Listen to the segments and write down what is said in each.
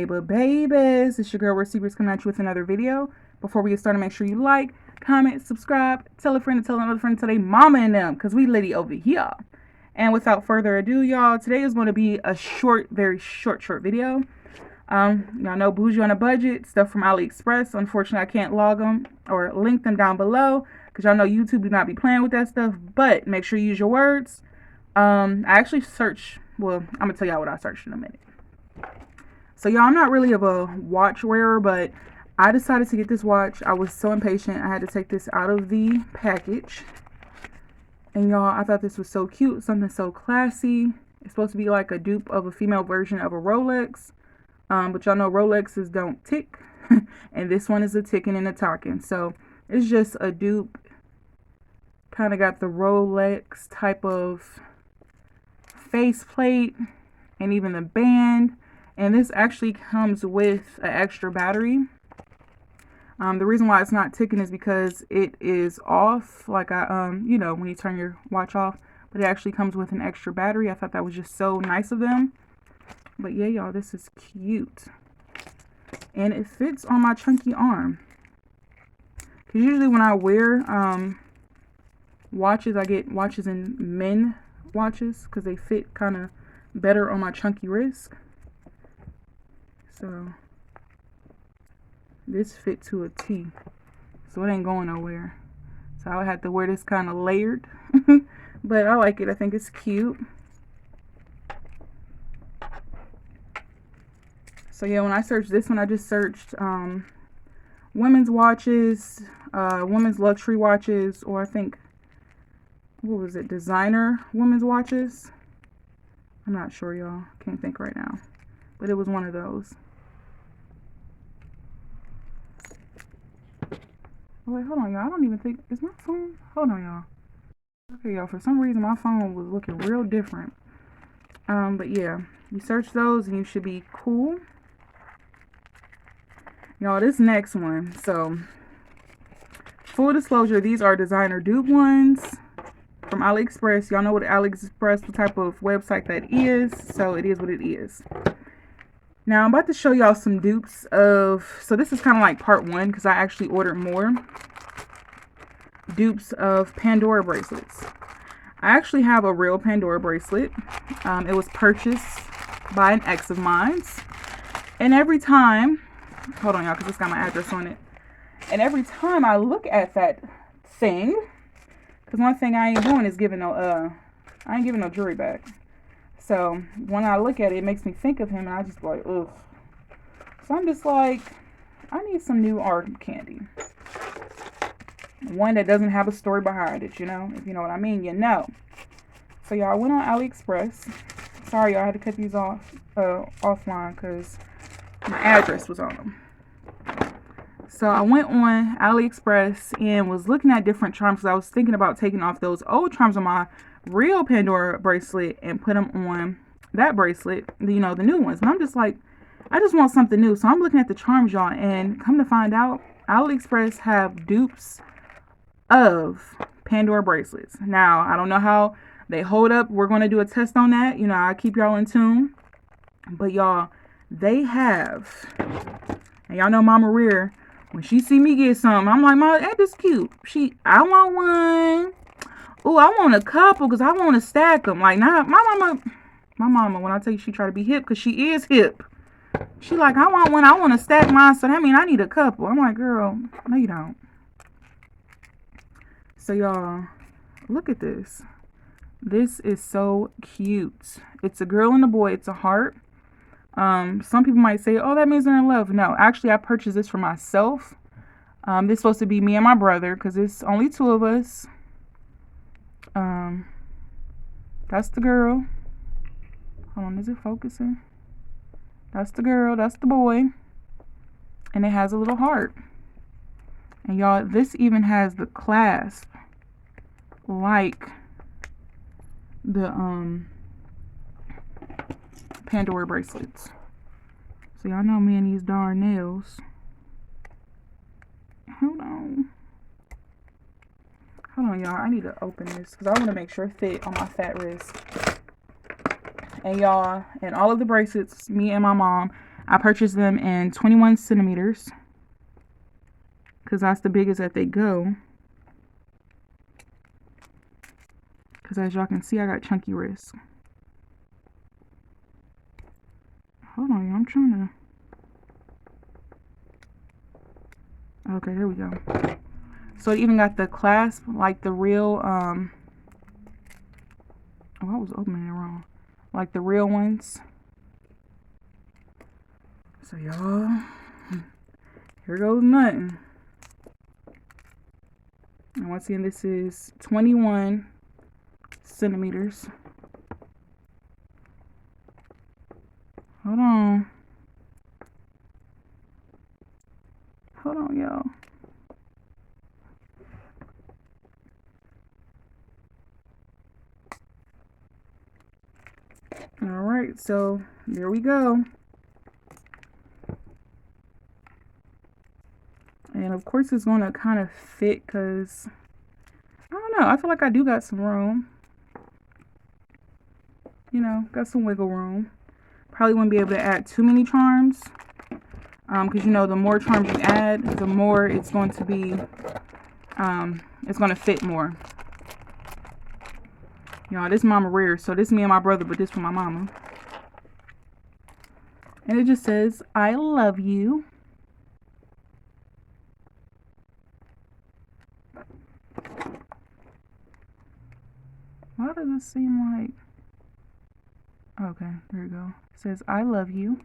babies, it's your girl Receivers coming at you with another video. Before we get started, make sure you like, comment, subscribe, tell a friend to tell another friend to tell their mama and them, because we litty over here. And without further ado, y'all, today is going to be a short, very short video. Y'all know bougie on a budget, stuff from AliExpress. Unfortunately, I can't log them or link them down below, because y'all know YouTube do not be playing with that stuff, but make sure you use your words. I actually searched, well, I'm going to tell y'all what I searched in a minute. So y'all, I'm not really of a watch wearer, but I decided to get this watch. I was so impatient. I had to take this out of the package. And y'all, I thought this was so cute, something so classy. It's supposed to be like a dupe of a female version of a Rolex. But y'all know Rolexes don't tick. And this one is a ticking and a talking. So it's just a dupe. Kind of got the Rolex type of faceplate and even the band. And this actually comes with an extra battery. The reason why it's not ticking is because it is off, like you know, when you turn your watch off. But it actually comes with an extra battery. I thought that was just so nice of them. But yeah, y'all, this is cute. And it fits on my chunky arm. Because usually when I wear watches, I get watches in men watches because they fit kind of better on my chunky wrist. So this fit to a T, so it ain't going nowhere. So I would have to wear this kind of layered. But I like it. I think it's cute. So yeah, when I searched this one, I just searched women's watches, women's luxury watches, or I think, what was it, designer women's watches. I'm not sure, y'all. Can't think right now, but it was one of those. Oh, wait, hold on, y'all. I don't even think, is my phone? Hold on, y'all. Okay, y'all, for some reason my phone was looking real different. But yeah, you search those and you should be cool. Y'all, this next one, so full disclosure, these are designer dupe ones from AliExpress. Y'all know what AliExpress, what type of website that is, so it is what it is. Now, I'm about to show y'all some dupes of, so this is kind of like part one, because I actually ordered more dupes of Pandora bracelets. I actually have a real Pandora bracelet. It was purchased by an ex of mine. And every time, hold on y'all, because it's got my address on it. And every time I look at that thing, because one thing I ain't doing is giving no, I ain't giving no jewelry back. So when I look at it, it makes me think of him, and I just go like, ugh. So I'm just like, I need some new art candy. One that doesn't have a story behind it, you know? If you know what I mean, you know. So y'all, I went on AliExpress. Sorry, y'all, I had to cut these off offline because my address was on them. So I went on AliExpress and was looking at different charms, because I was thinking about taking off those old charms on my real Pandora bracelet and put them on that bracelet, you know, the new ones. And I'm just like, I just want something new. So I'm looking at the charms, y'all, and come to find out, AliExpress have dupes of Pandora bracelets. Now, I don't know how they hold up. We're going to do a test on that. You know, I'll keep y'all in tune. But y'all, they have, and y'all know Mama Rear, when she see me get something, I'm like, Mom, that is cute. I want one. Oh, I want a couple because I want to stack them. Like, nah, my mama, when I tell you she try to be hip, because she is hip. She like, I want one. I want to stack mine. So that means I need a couple. I'm like, girl, no, you don't. So y'all, look at this. This is so cute. It's a girl and a boy. It's a heart. Some people might say, oh, that means they're in love. No, actually, I purchased this for myself. This is supposed to be me and my brother, because it's only two of us. That's the girl. Hold on, is it focusing? That's the girl, that's the boy. And it has a little heart. And y'all, this even has the clasp like the Pandora bracelets. So y'all know me and these darn nails. Hold on. Hold on, y'all. I need to open this because I want to make sure it fit on my fat wrist. And y'all, and all of the bracelets, me and my mom, I purchased them in 21 centimeters because that's the biggest that they go. Because as y'all can see, I got chunky wrists. Hold on, y'all. I'm trying to... Okay, there we go. So it even got the clasp, like the real, oh, I was opening it wrong. Like the real ones. So y'all, here goes nothing. And once again, this is 21 centimeters. Hold on. Hold on, y'all. All right, so there we go. And of course it's going to kind of fit because, I don't know, I feel like I do got some room. You know, got some wiggle room. Probably wouldn't be able to add too many charms. Because, you know, the more charms you add, the more it's going to be, it's going to fit more. Y'all, this mama rare. So this is me and my brother, but this for my mama. And it just says, I love you. Why does it seem like... Okay, there you go. It says, I love you.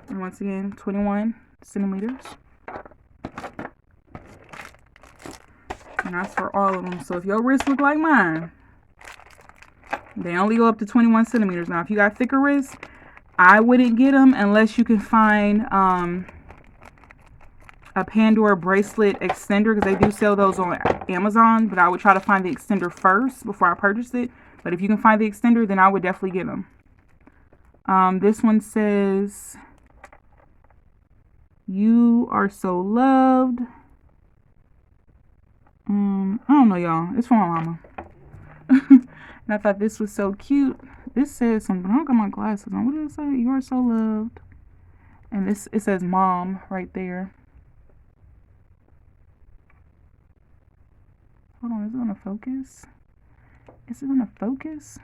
And once again, 21 centimeters. And that's for all of them. So if your wrists look like mine, they only go up to 21 centimeters. Now, if you got thicker wrists, I wouldn't get them unless you can find a Pandora bracelet extender, because they do sell those on Amazon. But I would try to find the extender first before I purchased it. But if you can find the extender, then I would definitely get them. This one says, you are so loved. I don't know, y'all. It's from my mama. And I thought this was so cute. This says something. I don't got my glasses on. What does it say? You are so loved. And this, it says mom right there. Hold on, is it gonna focus? Is it gonna focus?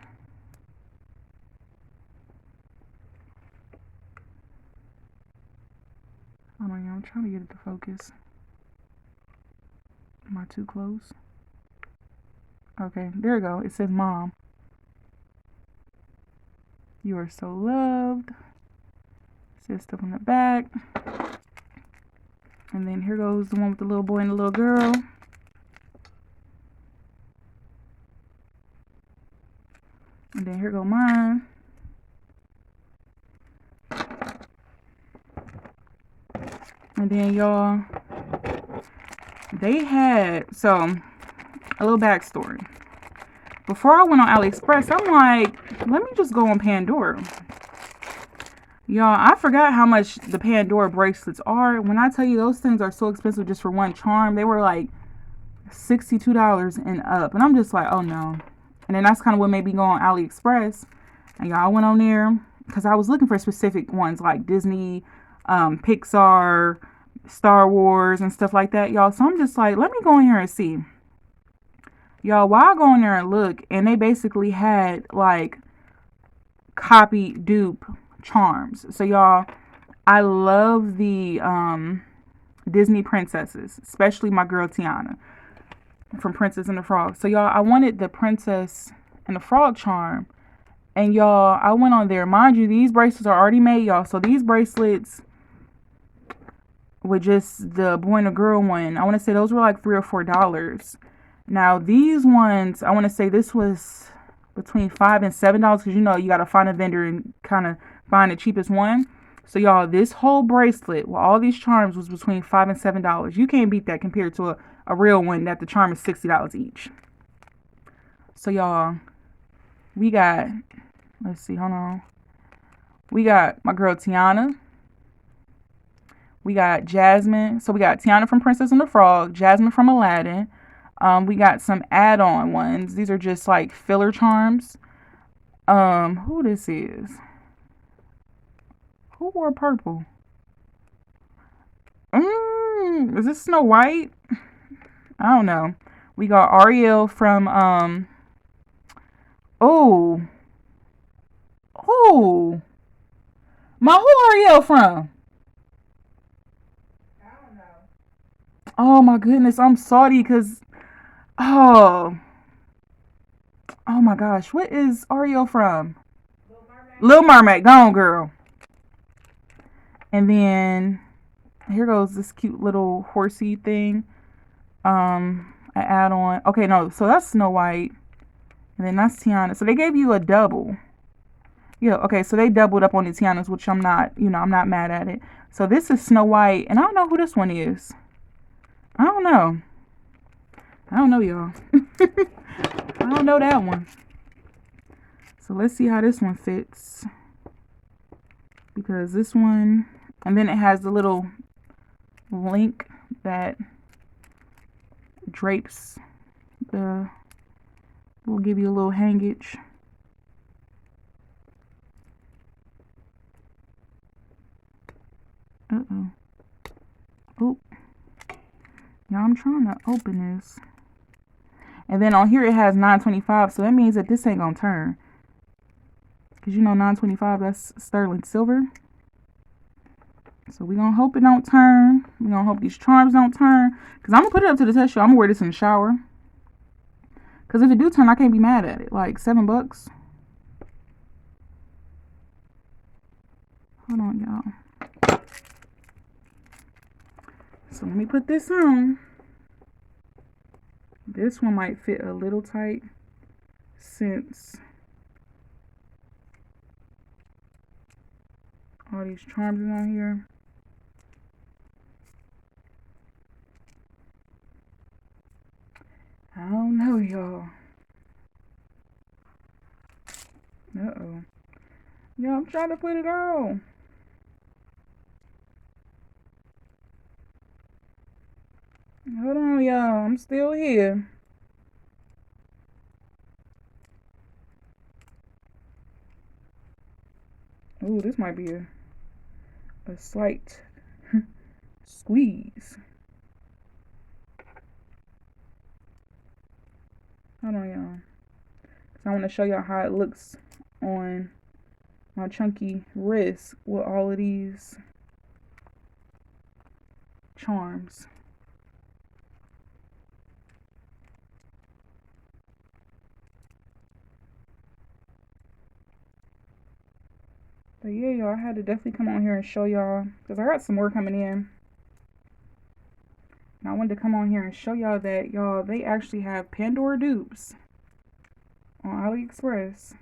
Hold on, y'all. I'm trying to get it to focus. Am I too close? Okay, there we go. It says mom. You are so loved. It says stuff on the back. And then here goes the one with the little boy and the little girl. And then here go mine. And then y'all, they had, so a little backstory. Before I went on AliExpress, I'm like, let me just go on Pandora. Y'all, I forgot how much the Pandora bracelets are. When I tell you those things are so expensive just for one charm, they were like $62 and up. And I'm just like, oh no. And then that's kind of what made me go on AliExpress. And y'all, went on there because I was looking for specific ones like Disney, Pixar, Star Wars, and stuff like that, y'all. So I'm just like, let me go in here and see. Y'all, while I go in there and look, and they basically had like copy dupe charms. So y'all, I love the Disney princesses, especially my girl Tiana from Princess and the Frog. So y'all, I wanted the Princess and the Frog charm, and y'all, I went on there. Mind you, these bracelets are already made, y'all. So these bracelets with just the boy and the girl one, I want to say those were like $3 or $4. Now these ones, I want to say this was between $5 and $7, because you know you got to find a vendor and kind of find the cheapest one. So y'all, this whole bracelet with all these charms was between $5 and $7. You can't beat that compared to a real one that the charm is $60 each. So y'all, we got, let's see, hold on. We got my girl Tiana. We got Jasmine. So we got Tiana from Princess and the Frog, Jasmine from Aladdin. We got some add-on ones. These are just like filler charms. Who this is? Who wore purple? Is this Snow White? I don't know. We got Ariel from oh. Who? Who Ariel from? I don't know. Oh my goodness, I'm sorry because oh my gosh, what is Ariel from? Little Mermaid, go on girl. And then here goes this cute little horsey thing. An add-on. Okay, no, so that's Snow White. And then that's Tiana. So they gave you a double. Yeah, okay, so they doubled up on the Tianas, which I'm not, I'm not mad at it. So this is Snow White, and I don't know who this one is. I don't know. I don't know, y'all. I don't know that one. So let's see how this one fits. Because this one, and then it has the little link that drapes the, will give you a little hangage. Uh-oh. Oh. Y'all, I'm trying to open this. And then on here it has 925, so that means that this ain't gonna turn. Because you know 925, that's sterling silver. So we gonna hope it don't turn. We gonna hope these charms don't turn. Because I'm gonna put it up to the test, y'all. I'm gonna wear this in the shower. Because if it do turn, I can't be mad at it. Like $7. Hold on, y'all. So let me put this on. This one might fit a little tight since all these charms are on here. I don't know, y'all. Uh-oh. Yeah, I'm trying to put it on. Hold on, y'all. I'm still here. Ooh, this might be a slight squeeze. Hold on, y'all. I want to show y'all how it looks on my chunky wrist with all of these charms. But yeah, y'all, I had to definitely come on here and show y'all, because I got some more coming in. And I wanted to come on here and show y'all that, y'all, they actually have Pandora dupes on AliExpress.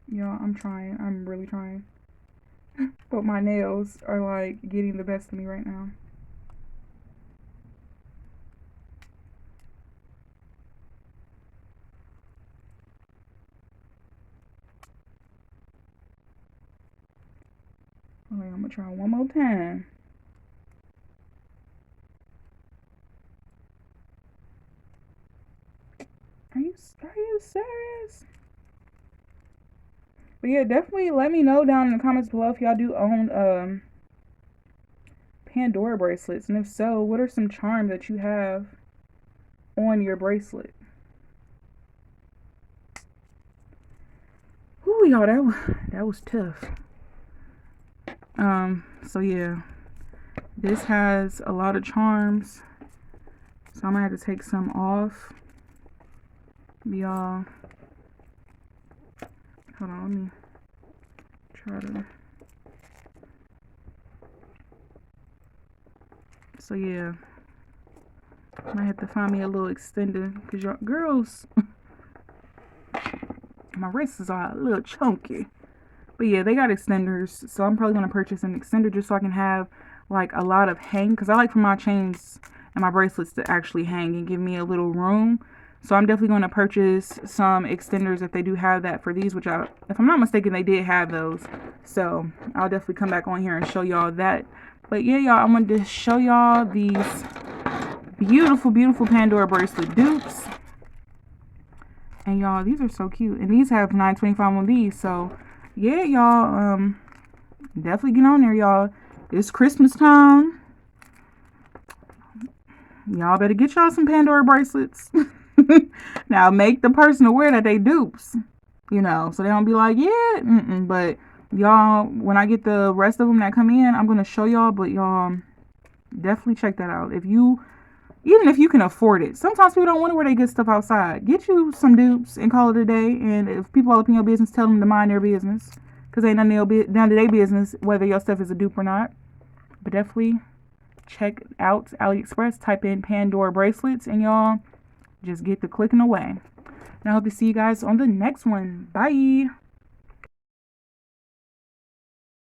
Y'all, I'm trying. I'm really trying. But my nails are like getting the best of me right now. Okay, I'm gonna try one more time. Are you serious? But yeah, definitely let me know down in the comments below if y'all do own Pandora bracelets, and if so, what are some charms that you have on your bracelet? Ooh, y'all, that was tough. So yeah, this has a lot of charms, so I'm gonna have to take some off. Y'all, hold on, let me try to. So yeah, I might have to find me a little extender, because y'all girls, my wrists are a little chunky. But yeah, they got extenders, so I'm probably going to purchase an extender just so I can have like a lot of hang, because I like for my chains and my bracelets to actually hang and give me a little room. So I'm definitely going to purchase some extenders if they do have that for these, which if I'm not mistaken, they did have those. So I'll definitely come back on here and show y'all that. But yeah, y'all, I'm going to show y'all these beautiful, beautiful Pandora bracelet dupes. And y'all, these are so cute. And these have $9.25 on these. So yeah, y'all, definitely get on there, y'all. It's Christmas time. Y'all better get y'all some Pandora bracelets. Now make the person aware that they dupes, you know, so they don't be like, yeah, but y'all, when I get the rest of them that come in, I'm gonna show y'all. But y'all definitely check that out. Even if you can afford it. Sometimes people don't want to wear their good stuff outside. Get you some dupes and call it a day. And if people all up in your business, tell them to mind their business, because ain't none of their business whether your stuff is a dupe or not. But definitely check out AliExpress, type in Pandora bracelets, and y'all just get the clicking away. And I hope to see you guys on the next one. Bye.